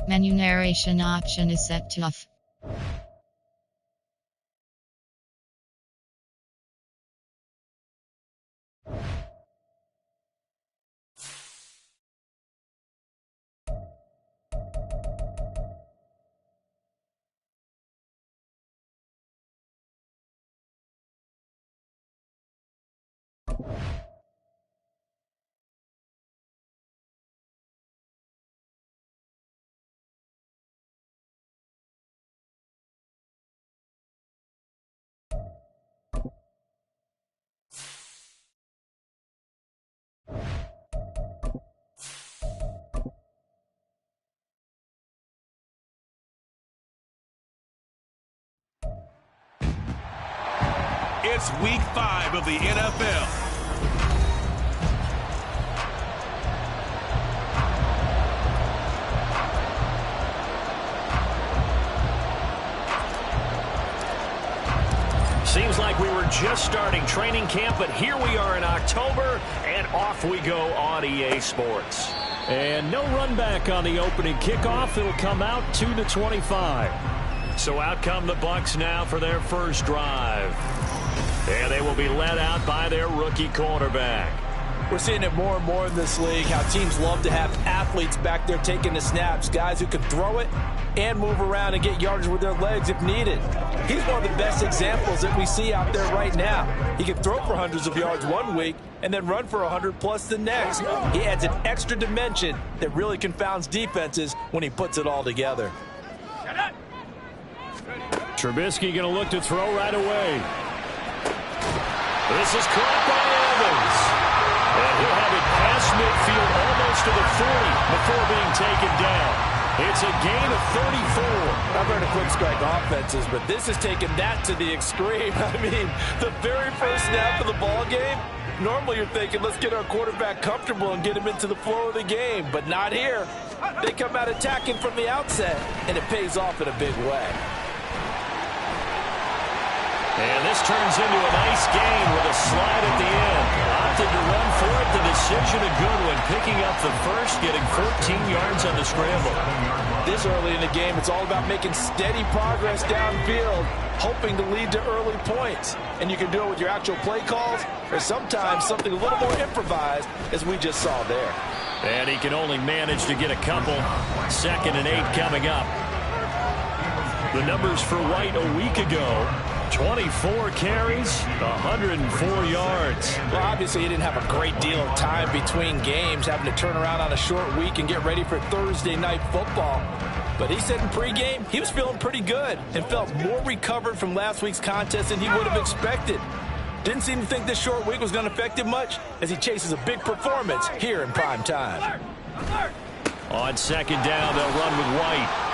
Menu narration option is set to off. It's week 5 of the NFL. Seems like we were just starting training camp, but here we are in October, and off we go on EA Sports. And no run back on the opening kickoff. It'll come out 2-25. So out come the Bucs now for their first drive. And they will be led out by their rookie quarterback. We're seeing it more and more in this league, how teams love to have athletes back there taking the snaps, guys who can throw it and move around and get yardage with their legs if needed. He's one of the best examples that we see out there right now. He can throw for hundreds of yards one week and then run for 100+ the next. He adds an extra dimension that really confounds defenses when he puts it all together. Trubisky going to look to throw right away. This is caught by Evans. And he'll have it past midfield almost to the 40 before being taken down. It's a gain of 34. I've heard of quick strike offenses, but this has taken that to the extreme. I mean, the very first snap of the ball game, normally you're thinking, let's get our quarterback comfortable and get him into the flow of the game. But not here. They come out attacking from the outset, and it pays off in a big way. And this turns into a nice gain with a slide at the end. Opted to run for it. The decision a good one. Picking up the first, getting 14 yards on the scramble. This early in the game, it's all about making steady progress downfield, hoping to lead to early points. And you can do it with your actual play calls or sometimes something a little more improvised, as we just saw there. And he can only manage to get a couple. 2nd and 8 coming up. The numbers for White a week ago. 24 carries, 104 yards. Well, obviously, he didn't have a great deal of time between games, having to turn around on a short week and get ready for Thursday night football. But he said in pregame he was feeling pretty good and felt more recovered from last week's contest than he would have expected. Didn't seem to think this short week was going to affect him much as he chases a big performance here in prime time. On 2nd down, they'll run with White.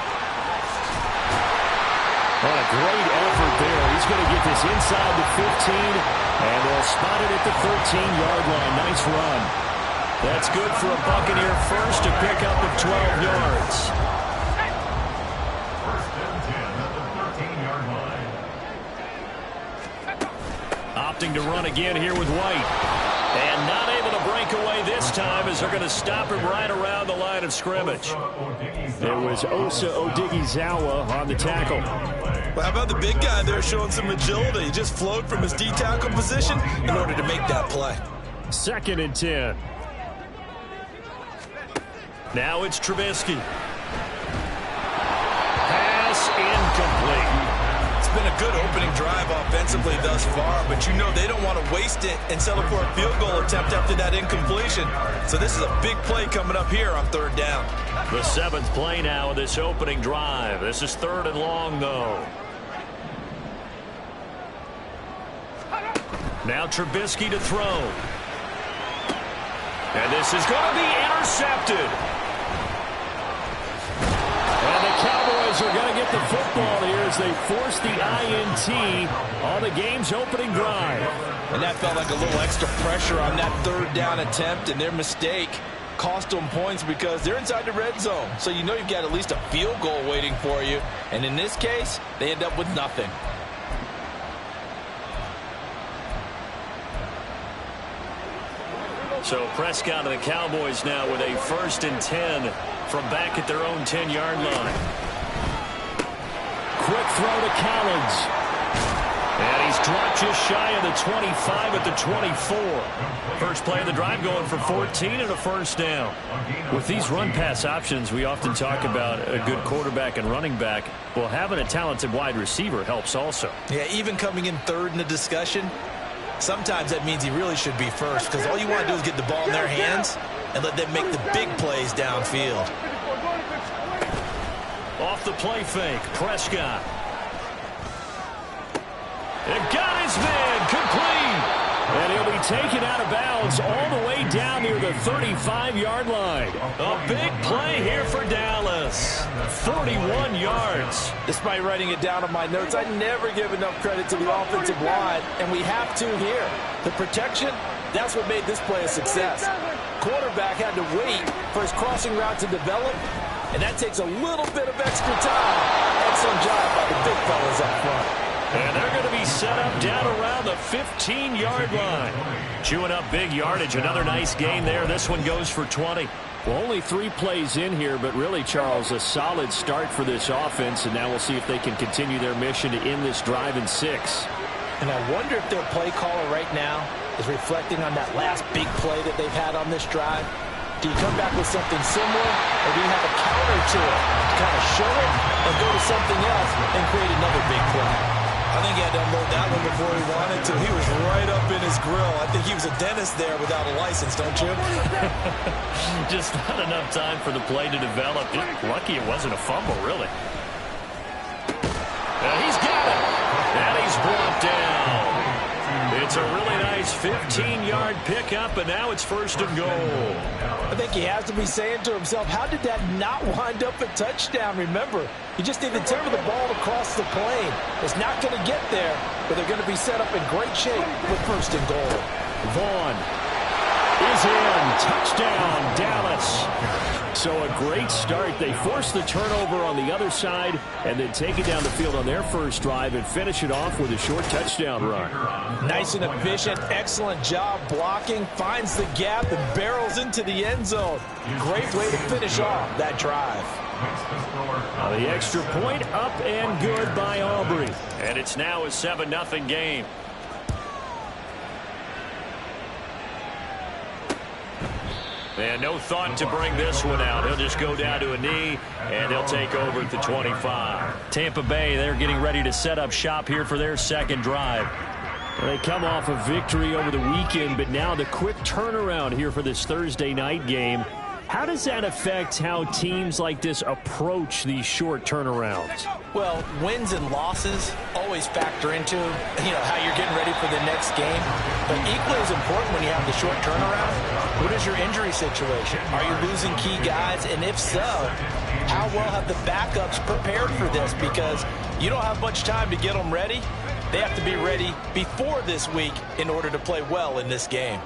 What a great effort there. He's going to get this inside the 15, and they'll spot it at the 13-yard line. Nice run. That's good for a Buccaneer first, to pick up of 12 yards. Opting to run again here with White. And not able to break away this time, as they're going to stop him right around the line of scrimmage. There was Osa Odighizuwa on the tackle. Well, how about the big guy there showing some agility? He just flowed from his D-tackle position in order to make that play. 2nd and 10. Now it's Trubisky. Pass incomplete. It's been a good opening drive offensively thus far, but you know they don't want to waste it and settle for a field goal attempt after that incompletion. So this is a big play coming up here on 3rd down. The 7th play now of this opening drive. This is 3rd and long, though. Now Trubisky to throw. And this is going to be intercepted. And the Cowboys are going to get the football here as they force the INT on the game's opening drive. And that felt like a little extra pressure on that 3rd down attempt, and their mistake cost them points because they're inside the red zone. So you know you've got at least a field goal waiting for you. And in this case, they end up with nothing. So Prescott and the Cowboys now with a 1st and 10 from back at their own 10-yard line. Quick throw to Collins. And he's dropped just shy of the 25 at the 24. First play of the drive going for 14 and a first down. With these run-pass options, we often talk about a good quarterback and running back. Well, having a talented wide receiver helps also. Yeah, even coming in third in the discussion, sometimes that means he really should be first, because all you want to do is get the ball in their hands and let them make the big plays downfield. Off the play fake, Prescott. It got his man, complete. And he'll be taken out of bounds all the way down near the 35-yard line. A big play here for Dallas. 41 yards. Despite writing it down on my notes, I never give enough credit to the offensive line, and we have to here. The protection, that's what made this play a success. Quarterback had to wait for his crossing route to develop, and that takes a little bit of extra time. Excellent job by the big fellas up front. And they're going to be set up down around the 15-yard line. Chewing up big yardage. Another nice gain there. This one goes for 20. Well, only 3 plays in here, but really, Charles, a solid start for this offense. And now we'll see if they can continue their mission to end this drive in 6. And I wonder if their play caller right now is reflecting on that last big play that they've had on this drive. Do you come back with something similar, or do you have a counter to it to kind of show it and go to something else and create another big play? I think he had to unload that one before he wanted to. He was right up in his grill. I think he was a dentist there without a license, don't you? Just not enough time for the play to develop. Just lucky it wasn't a fumble, really. He's got it. And he's brought down. It's a really nice 15-yard pickup, and now it's 1st and goal. I think he has to be saying to himself, how did that not wind up a touchdown? Remember, you just need to temper the ball across the plane. It's not going to get there, but they're going to be set up in great shape with 1st and goal. Vaughn is in. Touchdown, Dallas. So a great start. They force the turnover on the other side and then take it down the field on their first drive and finish it off with a short touchdown run. Nice and efficient. Excellent job blocking. Finds the gap and barrels into the end zone. Great way to finish off that drive. The extra point up and good by Aubrey. And it's now a 7-0 game. And no thought to bring this one out. He'll just go down to a knee, and they'll take over at the 25. Tampa Bay, they're getting ready to set up shop here for their second drive. They come off a victory over the weekend, but now the quick turnaround here for this Thursday night game. How does that affect how teams like this approach these short turnarounds? Well, wins and losses always factor into, how you're getting ready for the next game. But equally as important when you have the short turnaround, what is your injury situation? Are you losing key guys? And if so, how well have the backups prepared for this? Because you don't have much time to get them ready. They have to be ready before this week in order to play well in this game.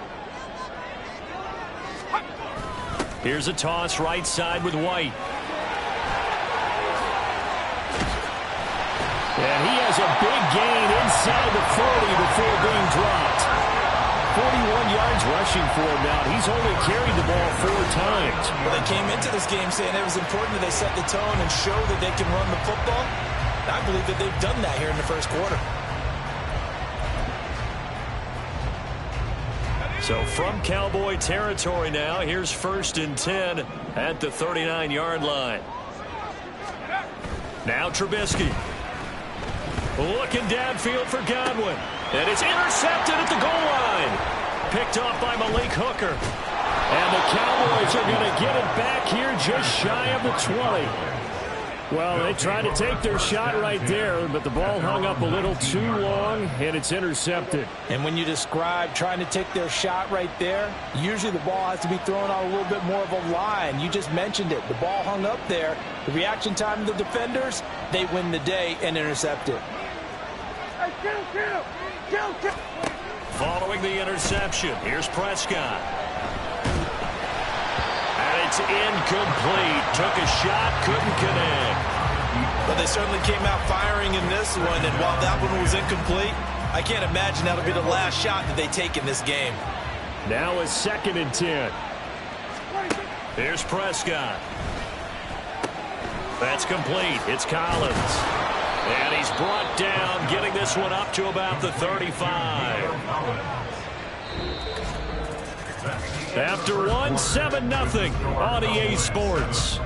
Here's a toss right side with White. And he has a big gain inside the 40 before being dropped. 41 yards rushing for him now. He's only carried the ball 4 times. Well, they came into this game saying it was important that they set the tone and show that they can run the football. I believe that they've done that here in the first quarter. So from Cowboy territory now, here's 1st and 10 at the 39-yard line. Now Trubisky. Looking downfield for Godwin. And it's intercepted at the goal line. Picked off by Malik Hooker. And the Cowboys are going to get it back here just shy of the 20. Well, they tried to take their shot right there, but the ball hung up a little too long, and it's intercepted. And when you describe trying to take their shot right there, usually the ball has to be thrown on a little bit more of a line. You just mentioned it. The ball hung up there. The reaction time of the defenders, they win the day and intercept it. Following the interception, here's Prescott. And it's incomplete. Took a shot, couldn't connect. Well, they certainly came out firing in this one, and while that one was incomplete, I can't imagine that'll be the last shot that they take in this game. Now a 2nd and 10. Here's Prescott. That's complete. It's Collins. And he's brought down, getting this one up to about the 35. After one, 7-0 on EA Sports.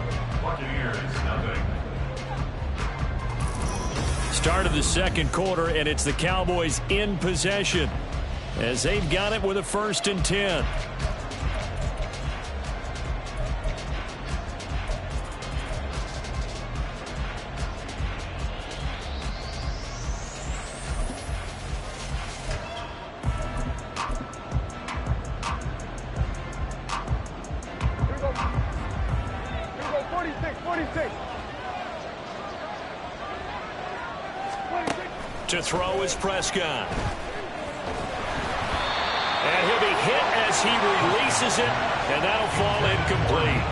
Start of the second quarter, and it's the Cowboys in possession as they've got it with a 1st and 10. To throw is Prescott. And he'll be hit as he releases it, and that'll fall incomplete.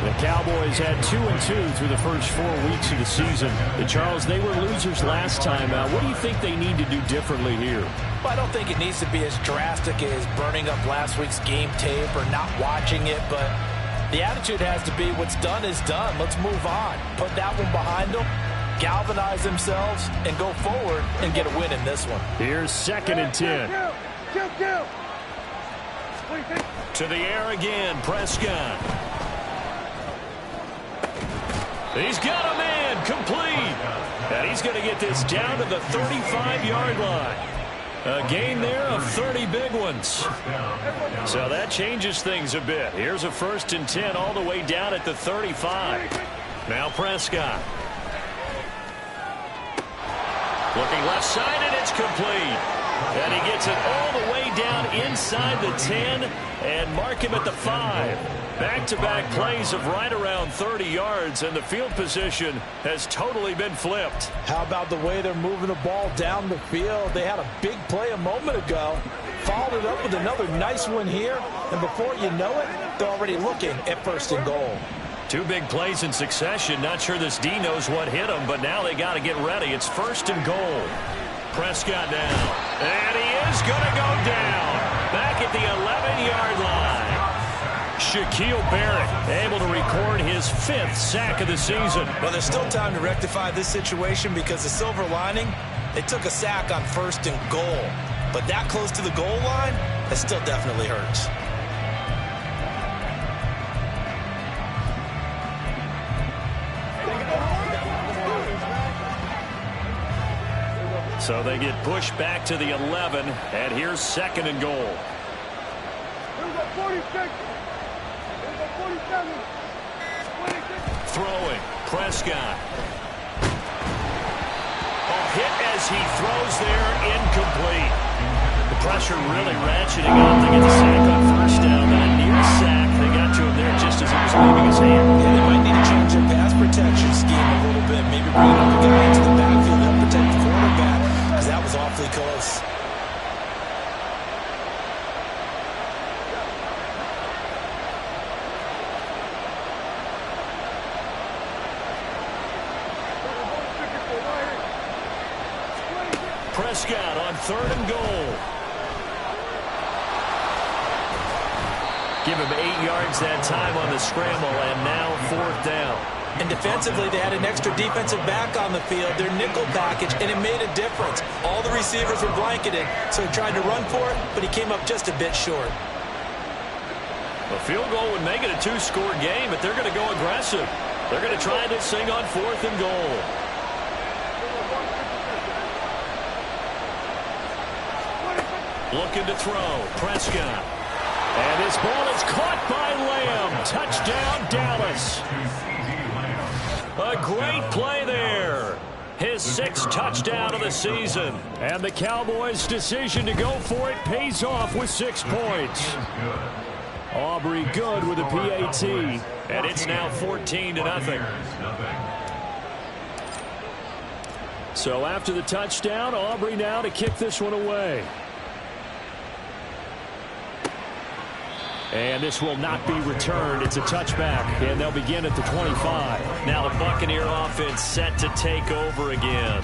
The Cowboys had 2-2 through the first 4 weeks of the season. And Charles, they were losers last time out. What do you think they need to do differently here? Well, I don't think it needs to be as drastic as burning up last week's game tape or not watching it, but the attitude has to be what's done is done. Let's move on. Put that one behind them. Galvanize themselves and go forward and get a win in this one. Here's 2nd and 10. To the air again, Prescott. He's got a man complete. And he's going to get this down to the 35-yard line. A gain there of 30 big ones. So that changes things a bit. Here's a 1st and 10 all the way down at the 35. Now Prescott. Looking left side, and it's complete. And he gets it all the way down inside the 10 and mark him at the 5. Back-to-back plays of right around 30 yards, and the field position has totally been flipped. How about the way they're moving the ball down the field? They had a big play a moment ago, followed it up with another nice one here, and before you know it, they're already looking at 1st and goal. 2 big plays in succession. Not sure this D knows what hit him, but now they got to get ready. It's 1st and goal. Prescott down. And he is going to go down. Back at the 11-yard line. Shaquille Barrett able to record his 5th sack of the season. Well, there's still time to rectify this situation because the silver lining, they took a sack on 1st and goal. But that close to the goal line, that still definitely hurts. So they get pushed back to the 11, and here's 2nd and goal. Throwing, Prescott. A hit as he throws there, incomplete. The pressure really ratcheting up. They get the sack on 1st down, that near sack. They got to him there just as he was leaving his hand. Yeah, they might need to change their pass protection scheme a little bit. Maybe bring another guy into the backfield to help protect the quarterback, because that was awfully close. Prescott on 3rd and goal. Give him 8 yards that time on the scramble, and now 4th down. And defensively, they had an extra defensive back on the field, their nickel package, and it made a difference. All the receivers were blanketed, so he tried to run for it, but he came up just a bit short. A field goal would make it a 2-score game, but they're going to go aggressive. They're going to try this thing on 4th and goal. Looking to throw, Prescott. And his ball is caught by Lamb. Touchdown, Dallas. A great play there. His 6th touchdown of the season. And the Cowboys' decision to go for it pays off with 6 points. Aubrey good with a PAT. And it's now 14-0. So after the touchdown, Aubrey now to kick this one away. And this will not be returned. It's a touchback, and they'll begin at the 25. Now the Buccaneer offense set to take over again.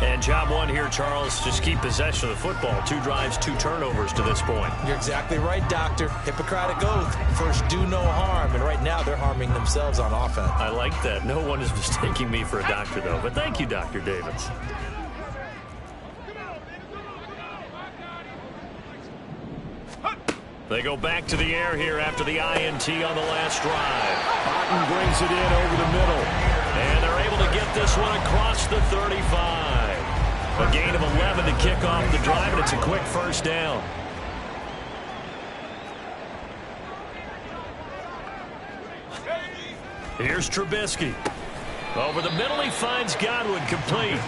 And job one here, Charles, just keep possession of the football. 2 drives, 2 turnovers to this point. You're exactly right, Doctor. Hippocratic oath. First, do no harm. And right now, they're harming themselves on offense. I like that. No one is mistaking me for a doctor, though. But thank you, Dr. Davis. They go back to the air here after the INT on the last drive. Otten brings it in over the middle. And they're able to get this one across the 35. A gain of 11 to kick off the drive, and it's a quick first down. Here's Trubisky. Over the middle, he finds Godwin, complete.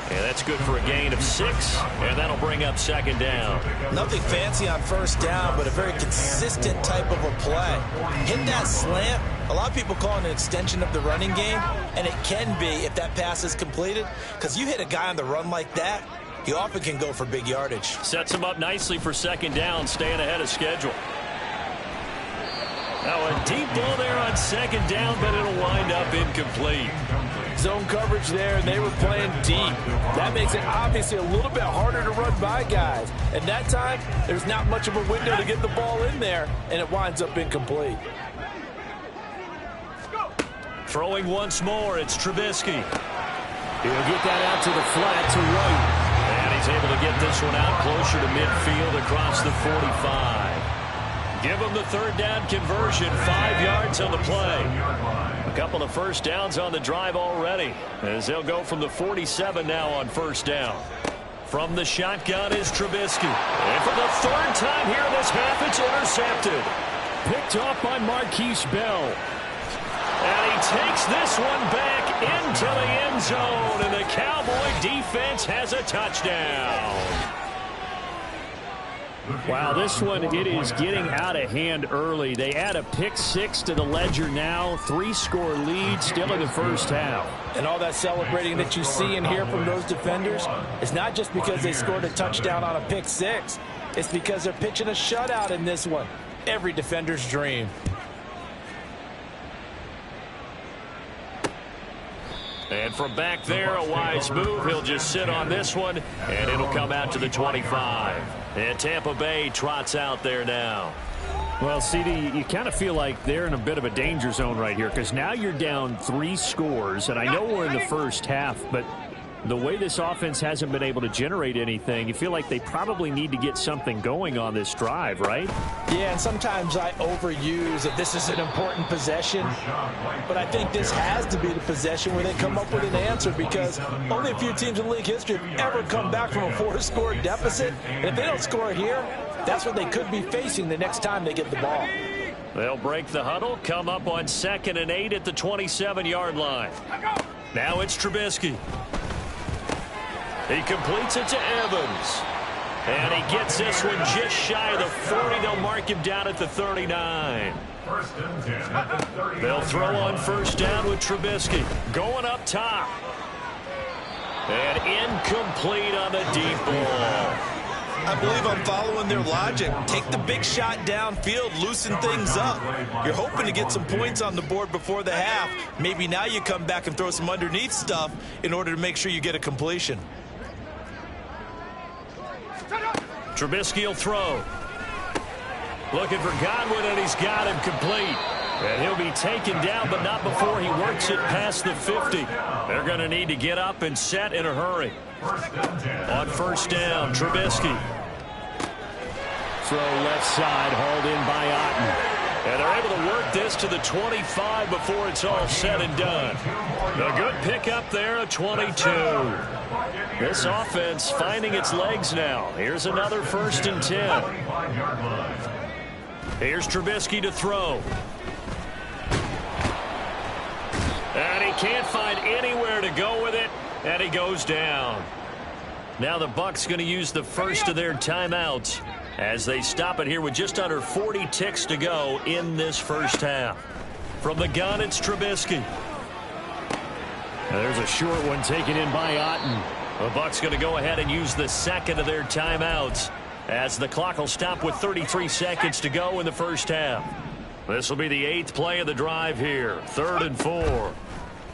And that's good for a gain of 6, and that'll bring up second down. Nothing fancy on first down, but a very consistent type of a play. Hit that slant. A lot of people call it an extension of the running game, and it can be if that pass is completed, because you hit a guy on the run like that, he often can go for big yardage. Sets him up nicely for second down, staying ahead of schedule. Now a deep ball there on second down, but it'll wind up incomplete. Zone coverage there, and they were playing deep. That makes it obviously a little bit harder to run by guys. And that time, there's not much of a window to get the ball in there, and it winds up incomplete. Throwing once more, it's Trubisky. He'll get that out to the flat to right. And he's able to get this one out closer to midfield across the 45. Give him the third down conversion, 5 yards on the play. A couple of first downs on the drive already, as they'll go from the 47 now on first down. From the shotgun is Trubisky. And for the 3rd time here this half, it's intercepted. Picked off by Marquise Bell. And he takes this one back into the end zone, and the Cowboy defense has a touchdown. Wow, this one, it is getting out of hand early. They add a pick 6 to the ledger now. 3-score lead still in the first half. And all that celebrating that you see and hear from those defenders is not just because they scored a touchdown on a pick 6. It's because they're pitching a shutout in this one. Every defender's dream. And from back there, a wise move. He'll just sit on this one, and it'll come out to the 25. And Tampa Bay trots out there now. Well, CD, you kind of feel like they're in a bit of a danger zone right here, because now you're down 3 scores, and I know we're in the first half, but the way this offense hasn't been able to generate anything, you feel like they probably need to get something going on this drive, right? Yeah, and sometimes I overuse that this is an important possession, but I think this has to be the possession where they come up with an answer, because only a few teams in league history have ever come back from a 4-score deficit, and if they don't score here, that's what they could be facing the next time they get the ball. They'll break the huddle, come up on 2nd and 8 at the 27-yard line. Now it's Trubisky. He completes it to Evans. And he gets this one just shy of the 40. They'll mark him down at the 39. They'll throw on first down with Trubisky. Going up top. And incomplete on the deep ball. I believe I'm following their logic. Take the big shot downfield, loosen things up. You're hoping to get some points on the board before the half. Maybe now you come back and throw some underneath stuff in order to make sure you get a completion. Trubisky will throw. Looking for Godwin, and he's got him complete. And he'll be taken down, but not before he works it past the 50. They're going to need to get up and set in a hurry. On first down, Trubisky. Throw left side, hauled in by Otten. And they're able to work this to the 25 before it's all said and done. A good pickup there, a 22. This offense finding its legs now. Here's another 1st and 10. Here's Trubisky to throw. And he can't find anywhere to go with it, and he goes down. Now the Bucs going to use the first of their timeouts as they stop it here with just under 40 ticks to go in this first half. From the gun, it's Trubisky. There's a short one taken in by Otten. The Bucs going to go ahead and use the 2nd of their timeouts as the clock will stop with 33 seconds to go in the first half. This will be the 8th play of the drive here. 3rd and 4.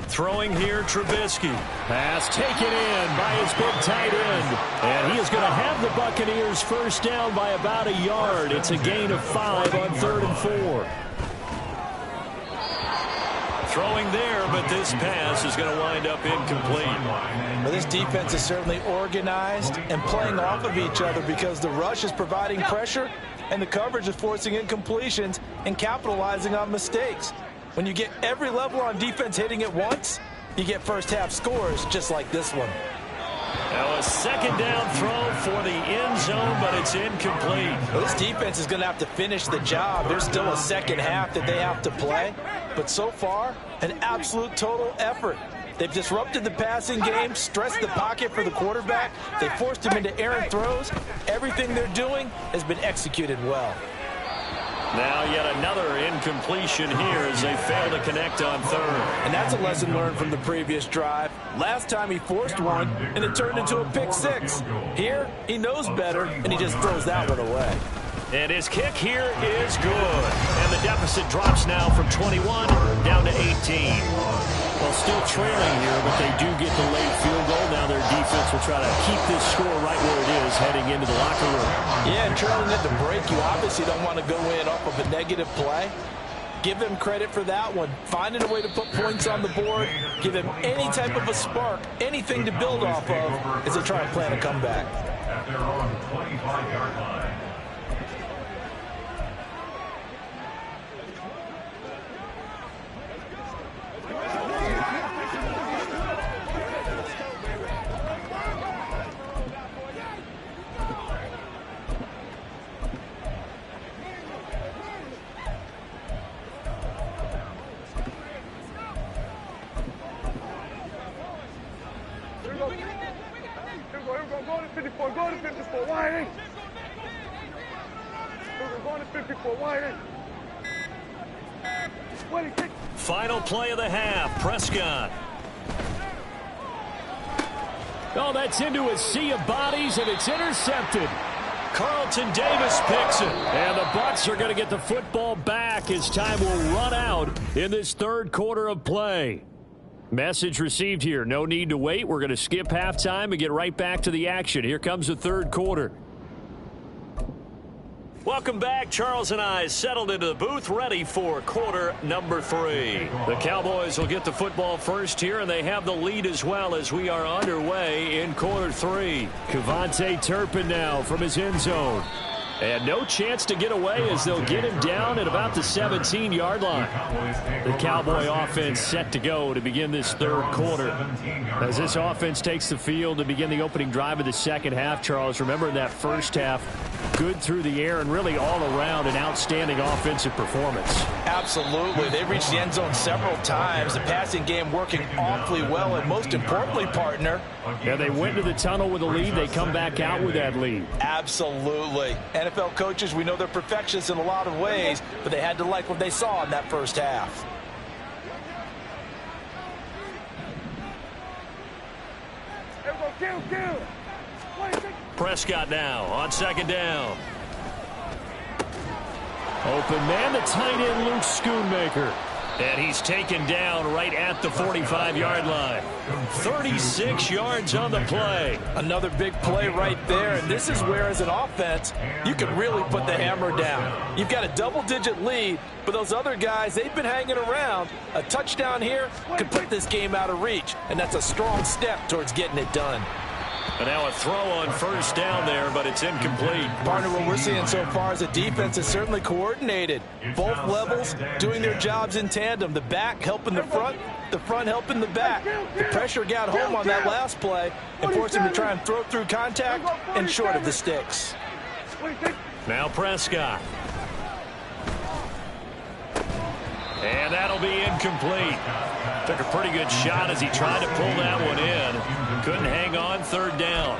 Throwing here, Trubisky. Pass taken in by his big tight end. And he is going to have the Buccaneers first down by about a yard. It's a gain of 5 on 3rd and 4. Throwing there, but this pass is going to wind up incomplete. Well, this defense is certainly organized and playing off of each other because the rush is providing pressure and the coverage is forcing incompletions and capitalizing on mistakes. When you get every level on defense hitting at once, you get first half scores just like this one. Now a second down throw for the end zone, but it's incomplete. Well, this defense is going to have to finish the job. There's still a second half that they have to play. But so far, an absolute total effort. They've disrupted the passing game, stressed the pocket for the quarterback. They forced him into errant throws. Everything they're doing has been executed well. Now yet another incompletion here as they fail to connect on 3rd. And that's a lesson learned from the previous drive. Last time he forced one, and it turned into a pick 6. Here, he knows better, and he just throws that one away. And his kick here is good. And the deficit drops now from 21 down to 18. Well, still trailing here, but they do get the late field goal. Now their defense will try to keep this score right where it is heading into the locker room. Yeah, and trailing at the break, you obviously don't want to go in off of a negative play. Give them credit for that one. Finding a way to put points on the board, give them any type of a spark, anything to build off of as they try and plan a comeback. At their own 25-yard line. Final play of the half, Prescott. Oh, that's into a sea of bodies, and it's intercepted. Carlton Davis picks it. And the Bucs are going to get the football back as time will run out in this 3rd quarter of play. Message received here. No need to wait. We're going to skip halftime and get right back to the action. Here comes the 3rd quarter. Welcome back. Charles and I settled into the booth, ready for quarter number 3. The Cowboys will get the football first here, and they have the lead as well as we are underway in quarter 3. KaVontae Turpin now from his end zone. And no chance to get away as they'll get him down at about the 17-yard line. The Cowboy offense set to go to begin this 3rd quarter. As this offense takes the field to begin the opening drive of the second half, Charles, remember in that first half, good through the air and really all around an outstanding offensive performance. Absolutely. They reached the end zone several times. The passing game working awfully well, and most importantly, partner. Yeah, they went to the tunnel with a lead. They come back out with that lead. Absolutely. NFL coaches, we know they're perfectionists in a lot of ways, but they had to like what they saw in that first half. Prescott now on 2nd down. Open man, the tight end, Luke Schoonmaker. And he's taken down right at the 45-yard line. 36 yards on the play. Another big play right there, and this is where, as an offense, you can really put the hammer down. You've got a double-digit lead, but those other guys, they've been hanging around. A touchdown here could put this game out of reach, and that's a strong step towards getting it done. And now a throw on 1st down there, but it's incomplete. Partner, what we're seeing so far is a defense is certainly coordinated. Both levels doing their jobs in tandem. The back helping the front helping the back. The pressure got home on that last play and forced him to try and throw through contact and short of the sticks. Now Prescott. And that'll be incomplete. Took a pretty good shot as he tried to pull that one in. Couldn't hang on, 3rd down.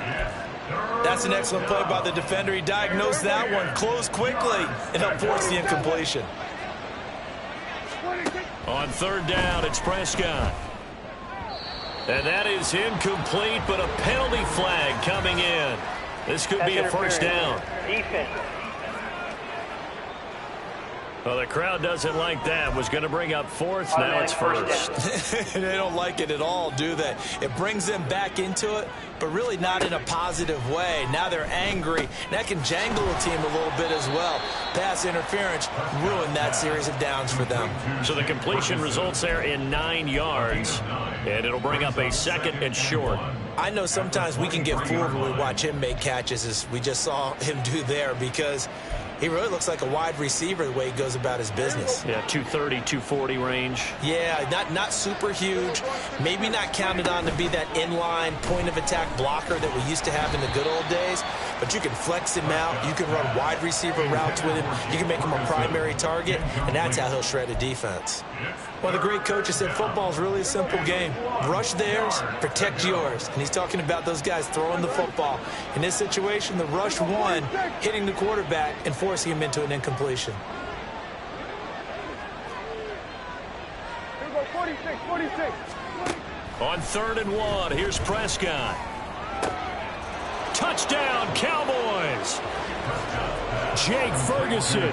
That's an excellent play by the defender. He diagnosed that one, closed quickly, and helped force the incompletion. On 3rd down, it's Prescott. And that is incomplete, but a penalty flag coming in. This could be a 1st down. Defense. Well, the crowd doesn't like that. Was going to bring up fourth. Now it's first. They don't like it at all, do they? It brings them back into it, but really not in a positive way. Now they're angry. That can jangle the team a little bit as well. Pass interference ruined that series of downs for them. So the completion results there in 9 yards, and it'll bring up a 2nd and short. I know sometimes we can get fooled when we watch him make catches, as we just saw him do there, because he really looks like a wide receiver the way he goes about his business. Yeah, 230, 240 range. Yeah, not super huge. Maybe not counted on to be that inline point-of-attack blocker that we used to have in the good old days. But you can flex him out. You can run wide receiver routes with him. You can make him a primary target, and that's how he'll shred a defense. One of the great coaches said football is really a simple game. Rush theirs, protect yours. And he's talking about those guys throwing the football. In this situation, the rush won, hitting the quarterback and forcing him into an incompletion. Here we go, 46. On 3rd and 1, here's Prescott. Touchdown, Cowboys. Jake Ferguson,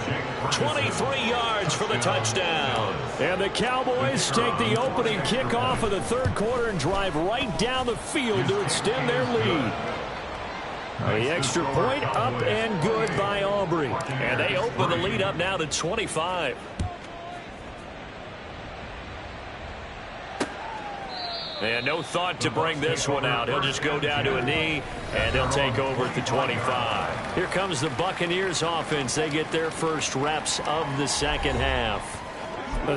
23 yards for the touchdown. And the Cowboys take the opening kickoff of the 3rd quarter and drive right down the field to extend their lead. The extra point up and good by Aubrey. And they open the lead up now to 25. And no thought to bring this one out. He'll just go down to a knee, and they'll take over at the 25. Here comes the Buccaneers offense. They get their first reps of the 2nd half.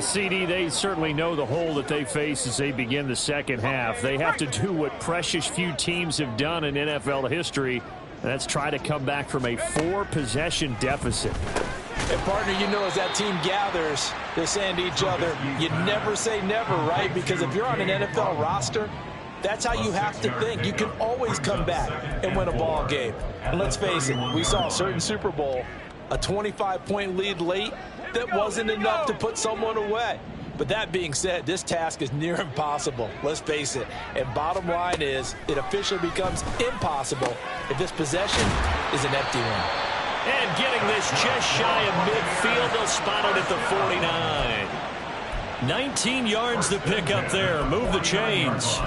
CD, they certainly know the hole that they face as they begin the 2nd half. They have to do what precious few teams have done in NFL history, and that's try to come back from a 4-possession deficit. And, partner, you know, as that team gathers, they're saying to each other, you never say never, right? Because if you're on an NFL roster, that's how you have to think. You can always come back and win a ball game. And let's face it, we saw a certain Super Bowl, a 25-point lead late, that wasn't enough to put someone away. But that being said, this task is near impossible. Let's face it. And bottom line is, it officially becomes impossible if this possession is an empty one. And getting this just shy of midfield, they'll spot it at the 49. 19 yards to pick up there. Move the chains.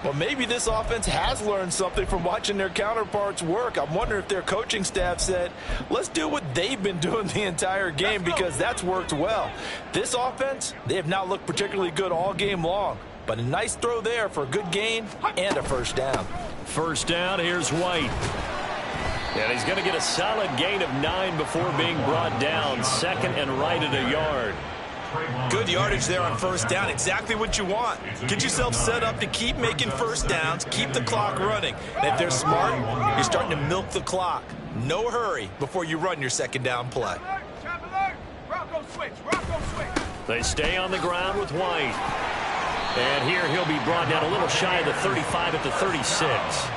Well, maybe this offense has learned something from watching their counterparts work. I'm wondering if their coaching staff said, let's do what they've been doing the entire game, because that's worked well. This offense, they have not looked particularly good all game long. But a nice throw there for a good gain and a first down. First down, here's White. And he's going to get a solid gain of 9 before being brought down. 2nd and right at a yard. Good yardage there on first down. Exactly what you want. Get yourself set up to keep making first downs, keep the clock running. And if they're smart, you're starting to milk the clock. No hurry before you run your 2nd down play. They stay on the ground with White. And here he'll be brought down a little shy of the 35 at the 36.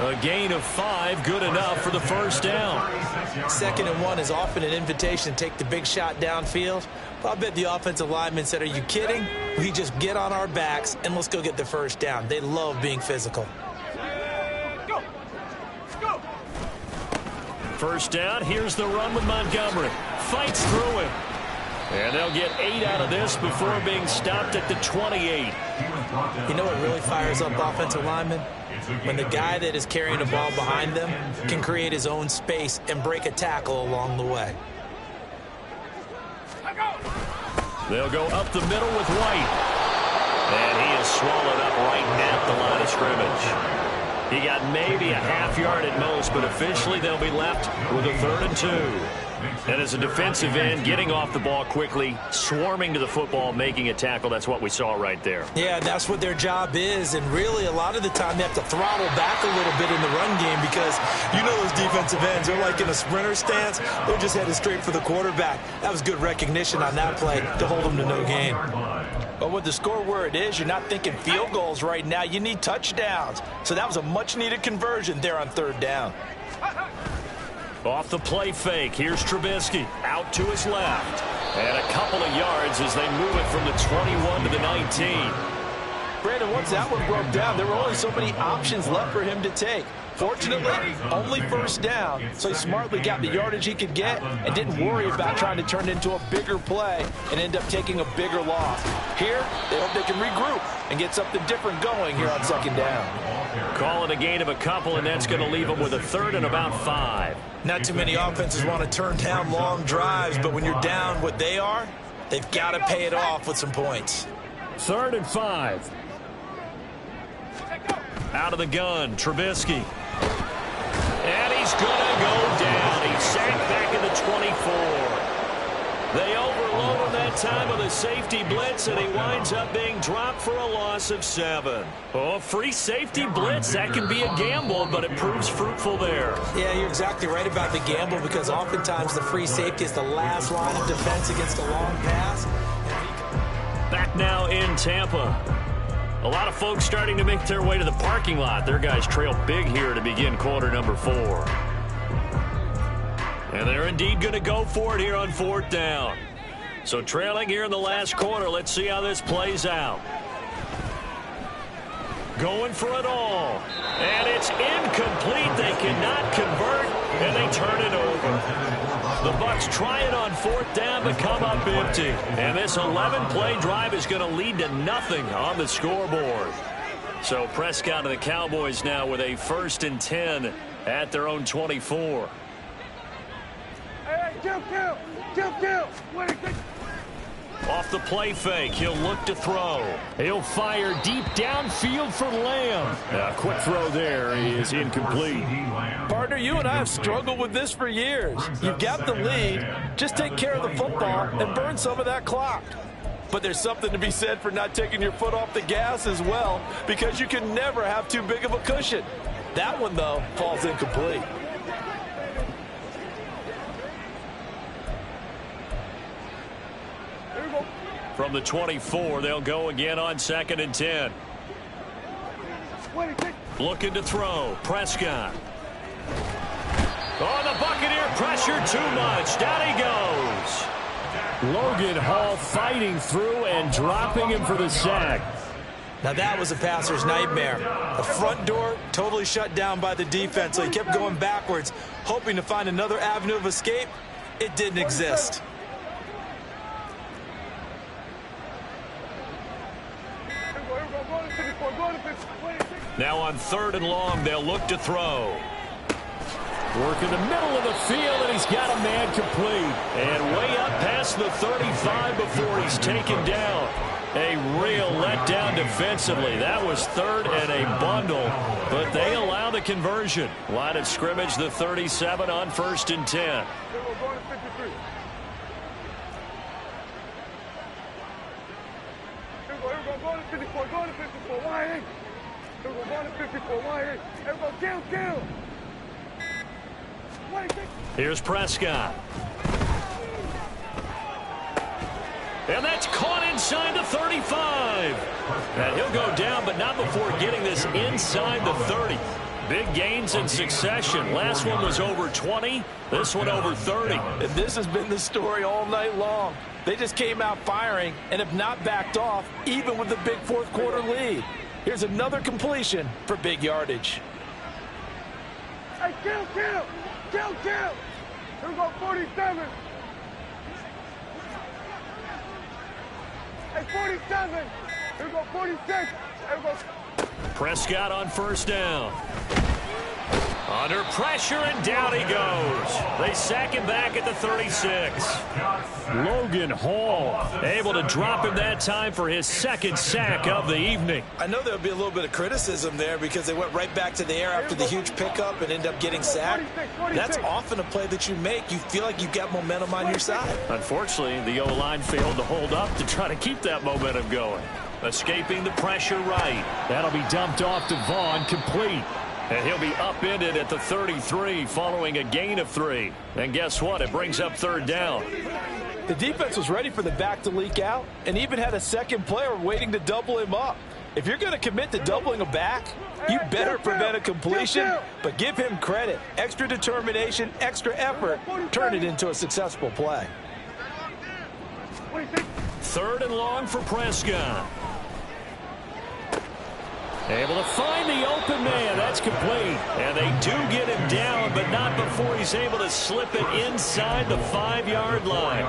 A gain of 5, good enough for the first down. 2nd and 1 is often an invitation to take the big shot downfield. But I bet the offensive lineman said, are you kidding? We just get on our backs and let's go get the first down. They love being physical. First down, here's the run with Montgomery. Fights through him. And they'll get 8 out of this before being stopped at the 28. You know what really fires up offensive linemen? When the guy that is carrying the ball behind them can create his own space and break a tackle along the way. They'll go up the middle with White. And he is swallowed up right at the line of scrimmage. He got maybe a half yard at most, but officially they'll be left with a 3rd and 2. And as a defensive end, getting off the ball quickly, swarming to the football, making a tackle, that's what we saw right there. Yeah, that's what their job is. And really, a lot of the time, they have to throttle back a little bit in the run game, because you know those defensive ends, they're like in a sprinter stance. They're just headed straight for the quarterback. That was good recognition on that play to hold them to no gain. But with the score where it is, you're not thinking field goals right now. You need touchdowns. So that was a much-needed conversion there on 3rd down. Off the play fake, here's Trubisky out to his left. And a couple of yards as they move it from the 21 to the 19. Brandon, once that one broke down, there were only so many options left for him to take. Fortunately, only first down, so he smartly got the yardage he could get and didn't worry about trying to turn it into a bigger play and end up taking a bigger loss. Here, they hope they can regroup and get something different going here on second down. Call it a gain of a couple, and that's going to leave them with a third and about 5. Not too many offenses want to turn down long drives, but when you're down what they are, they've got to pay it off with some points. 3rd and 5. Out of the gun, Trubisky. And he's going to go down. He's sacked back at the 24. They overload him that time with a safety blitz, and he winds up being dropped for a loss of 7. Oh, free safety blitz, that can be a gamble, but it proves fruitful there. Yeah, you're exactly right about the gamble, because oftentimes the free safety is the last line of defense against a long pass. Back now in Tampa. A lot of folks starting to make their way to the parking lot. Their guys trail big here to begin quarter number 4. And they're indeed going to go for it here on 4th down. So trailing here in the last quarter. Let's see how this plays out. Going for it all. And it's incomplete. They cannot convert, and they turn it over. The Bucs try it on 4th down but come up empty. And this 11-play drive is going to lead to nothing on the scoreboard. So Prescott and the Cowboys now with a 1st and 10 at their own 24. Hey, kill. Off the play fake, he'll look to throw. He'll fire deep downfield for Lamb. A quick throw there is incomplete. Partner, you and I have struggled with this for years. You've got the lead. Just take care of the football and burn some of that clock. But there's something to be said for not taking your foot off the gas as well, because you can never have too big of a cushion. That one, though, falls incomplete. From the 24, they'll go again on 2nd and 10. Looking to throw. Prescott. Oh, the Buccaneer pressure too much. Down he goes. Logan Hall fighting through and dropping him for the sack. Now that was a passer's nightmare. The front door totally shut down by the defense, so he kept going backwards, hoping to find another avenue of escape. It didn't exist. Now on 3rd and long, they'll look to throw. Work in the middle of the field, and he's got a man complete. And way up past the 35 before he's taken down. A real letdown defensively. That was 3rd and a bundle, but they allow the conversion. Line of scrimmage, the 37 on 1st and 10. Here's Prescott. And that's caught inside the 35. And he'll go down, but not before getting this inside the 30. Big gains in succession. Last one was over 20. This one over 30. And this has been the story all night long. They just came out firing and have not backed off, even with the big 4th quarter lead. Here's another completion for big yardage. Hey, kill. Here we go, 47. Hey, 47. Here we go, 46. Here we go. Prescott on 1st down. Under pressure, and down he goes. They sack him back at the 36. Logan Hall able to drop him that time for his 2nd sack of the evening. I know there'll be a little bit of criticism there because they went right back to the air after the huge pickup and end up getting sacked. That's often a play that you make. You feel like you've got momentum on your side. Unfortunately, the O-line failed to hold up to try to keep that momentum going. Escaping the pressure right. That'll be dumped off to Vaughn, complete. And he'll be upended at the 33 following a gain of 3. And guess what? It brings up 3rd down. The defense was ready for the back to leak out and even had a second player waiting to double him up. If you're going to commit to doubling a back, you better prevent a completion, but give him credit. Extra determination, extra effort, turn it into a successful play. 3rd and long for Prescott. Able to find the open man. That's complete. And they do get him down, but not before he's able to slip it inside the 5-yard line.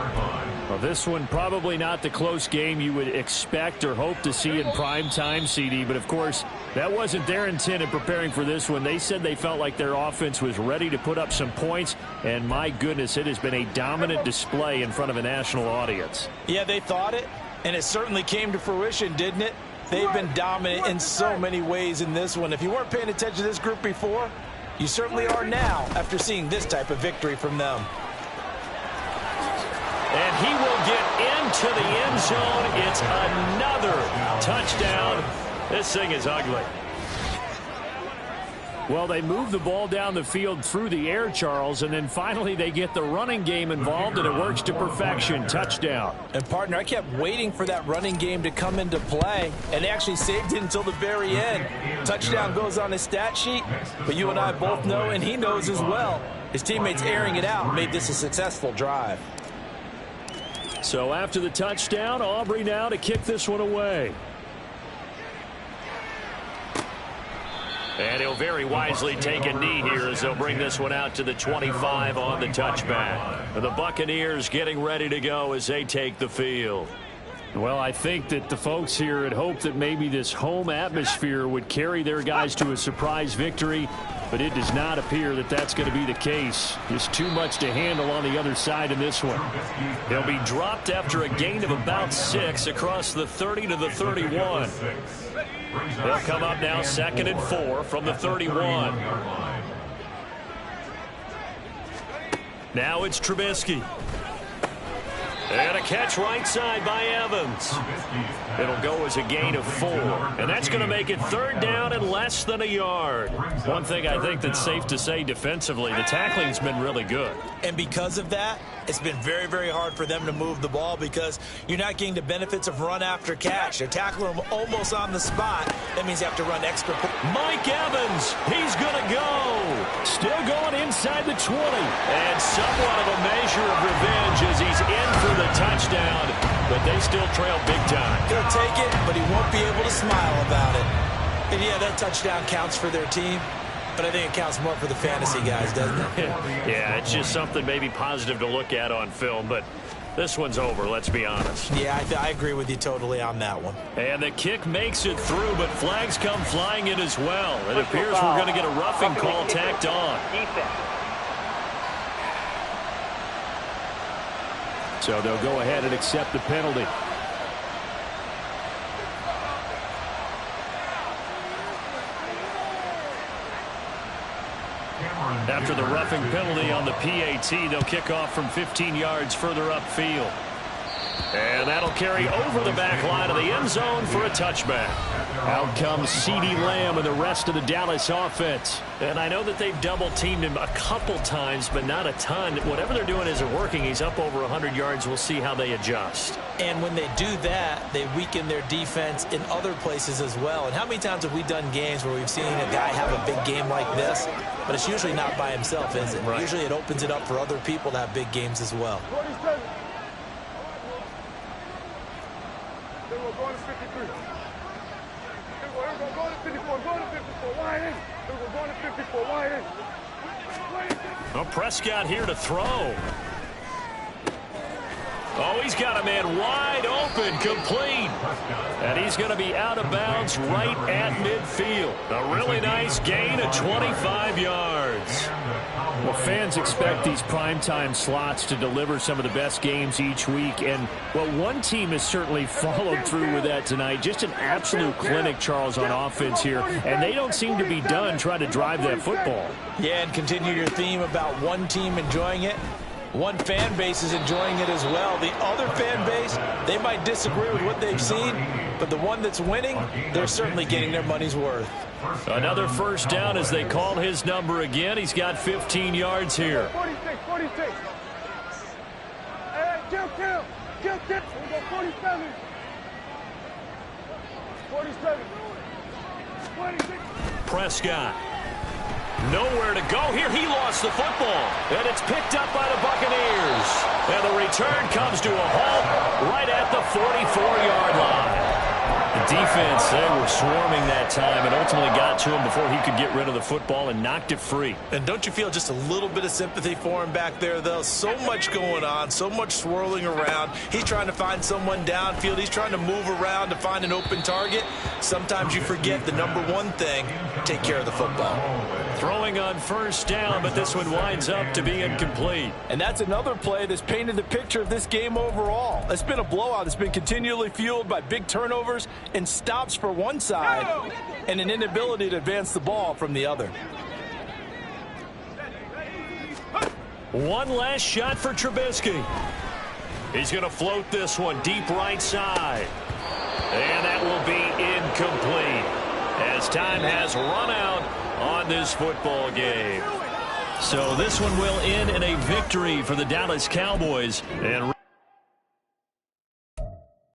Well, this one probably not the close game you would expect or hope to see in prime time, CD. But, of course, that wasn't their intent in preparing for this one. They said they felt like their offense was ready to put up some points. And, my goodness, it has been a dominant display in front of a national audience. Yeah, they thought it, and it certainly came to fruition, didn't it? They've been dominant in so many ways in this one. If you weren't paying attention to this group before, you certainly are now after seeing this type of victory from them. And he will get into the end zone. It's another touchdown. This thing is ugly. Well, they move the ball down the field through the air, Charles, and then finally they get the running game involved, and it works to perfection. Touchdown. And, partner, I kept waiting for that running game to come into play, and they actually saved it until the very end. Touchdown goes on his stat sheet, but you and I both know, and he knows as well, his teammates airing it out made this a successful drive. So after the touchdown, Aubrey now to kick this one away. And he'll very wisely take a knee here as they'll bring this one out to the 25 on the touchback. And the Buccaneers getting ready to go as they take the field. Well, I think that the folks here had hoped that maybe this home atmosphere would carry their guys to a surprise victory, but it does not appear that that's going to be the case. Just too much to handle on the other side in this one. They'll be dropped after a gain of about 6 across the 30 to the 31. They'll come up now 2nd and 4 from the 31. Now it's Trubisky. And a catch right side by Evans. It'll go as a gain of 4. And that's going to make it 3rd down and less than a yard. One thing I think that's safe to say defensively, the tackling's been really good. And because of that, it's been very, very hard for them to move the ball because you're not getting the benefits of run after catch. They're tackling them almost on the spot. That means you have to run extra. Mike Evans, he's going to go. Still going inside the 20. And somewhat of a measure of revenge as he's in for the touchdown. But they still trail big time. He'll take it, but he won't be able to smile about it. And, yeah, that touchdown counts for their team. But I think it counts more for the fantasy guys, doesn't it? Yeah, it's just something maybe positive to look at on film, but this one's over, let's be honest. Yeah, I agree with you totally on that one. And the kick makes it through, but flags come flying in as well. It appears we're going to get a roughing call tacked on. So they'll go ahead and accept the penalty. After the roughing penalty on the PAT, they'll kick off from 15 yards further upfield. And that'll carry over the back line of the end zone for a touchback. Out comes CeeDee Lamb and the rest of the Dallas offense. And I know that they've double-teamed him a couple times, but not a ton. Whatever they're doing isn't working. He's up over 100 yards. We'll see how they adjust. And when they do that, they weaken their defense in other places as well. And how many times have we done games where we've seen a guy have a big game like this, but it's usually not by himself, is it? Right. Usually it opens it up for other people to have big games as well. 47. They will go to 53. They will go to 54. Go to 54. Wide in. They will go to 54. Wide in. Well, Prescott here to throw. Oh, he's got a man wide open, complete. And he's going to be out of bounds right at midfield. A really nice gain of 25 yards. Well, fans expect these primetime slots to deliver some of the best games each week. And, well, one team has certainly followed through with that tonight. Just an absolute clinic, Charles, on offense here. And they don't seem to be done trying to drive that football. Yeah, and continue your theme about one team enjoying it. One fan base is enjoying it as well. The other fan base, they might disagree with what they've seen, but the one that's winning, they're certainly getting their money's worth. Another first down as they call his number again. He's got 15 yards here. 46, 46. Kill. We go 47. 47. 26. Prescott. Nowhere to go here. He lost the football. And it's picked up by the Buccaneers. And the return comes to a halt right at the 44-yard line. defense, they were swarming that time and ultimately got to him before he could get rid of the football and knocked it free. And don't you feel just a little bit of sympathy for him back there, though? So much going on, so much swirling around. He's trying to find someone downfield. He's trying to move around to find an open target. Sometimes you forget the number one thing, take care of the football. Throwing on first down, but this one winds up to be incomplete. And that's another play that's painted the picture of this game overall. It's been a blowout. It's been continually fueled by big turnovers and stops for one side and an inability to advance the ball from the other. One last shot for Trubisky. He's going to float this one deep right side. And that will be incomplete as time has run out on this football game. So this one will end in a victory for the Dallas Cowboys. And